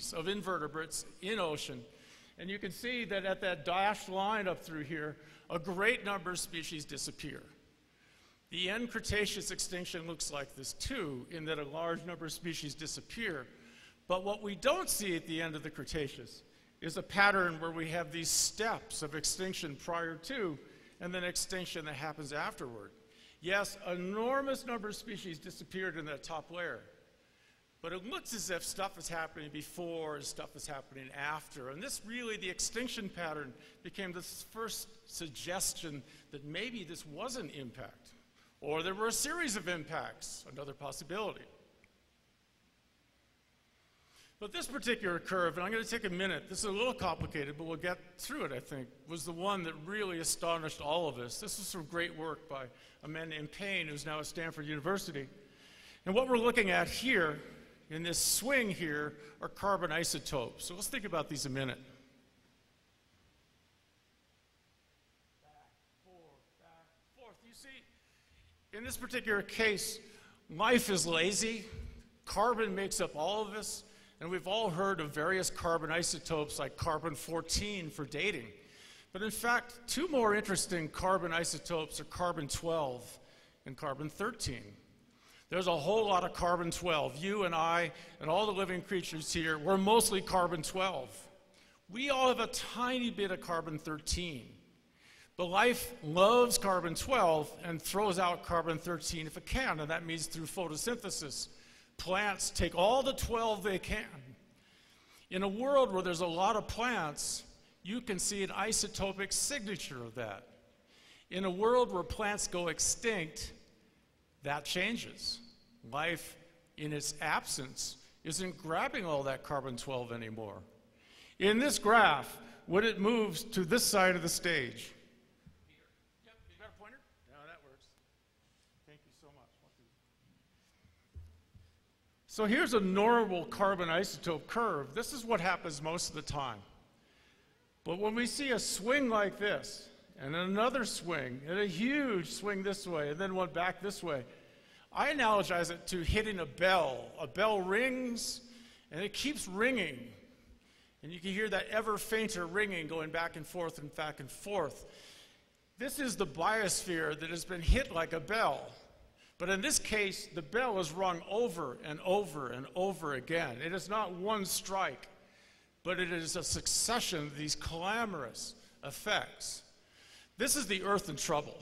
species of invertebrates in ocean. And you can see that at that dashed line up through here, a great number of species disappear. The end Cretaceous extinction looks like this too, in that a large number of species disappear. But what we don't see at the end of the Cretaceous is a pattern where we have these steps of extinction prior to and then extinction that happens afterward. Yes, an enormous number of species disappeared in that top layer. But it looks as if stuff is happening before and stuff is happening after. And this really, the extinction pattern, became the first suggestion that maybe this was an impact. Or there were a series of impacts, another possibility. But this particular curve, and I'm going to take a minute, this is a little complicated, but we'll get through it, I think, was the one that really astonished all of us. This was some great work by a man named Payne, who's now at Stanford University. And what we're looking at here, in this swing here, are carbon isotopes. So let's think about these a minute. Back, forth. You see, in this particular case, life is lazy. Carbon makes up all of us. And we've all heard of various carbon isotopes like carbon-14 for dating. But in fact, two more interesting carbon isotopes are carbon-12 and carbon-13. There's a whole lot of carbon-12. You and I and all the living creatures here, we're mostly carbon-12. We all have a tiny bit of carbon-13. But life loves carbon-12 and throws out carbon-13 if it can, and that means through photosynthesis. Plants take all the 12 they can. In a world where there's a lot of plants, you can see an isotopic signature of that. In a world where plants go extinct, that changes. Life, in its absence, isn't grabbing all that carbon-12 anymore. In this graph, when it moves to this side of the stage, yep, you got a pointer? No, that works. Thank you so much. So here's a normal carbon isotope curve. This is what happens most of the time. But when we see a swing like this, and another swing, and a huge swing this way, and then one back this way, I analogize it to hitting a bell. A bell rings, and it keeps ringing. And you can hear that ever fainter ringing going back and forth and back and forth. This is the biosphere that has been hit like a bell. But in this case, the bell is rung over and over and over again. It is not one strike, but it is a succession of these clamorous effects. This is the Earth in trouble.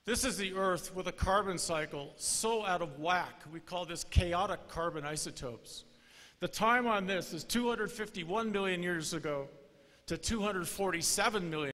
This is the Earth with a carbon cycle so out of whack. We call this chaotic carbon isotopes. The time on this is 251 million years ago to 247 million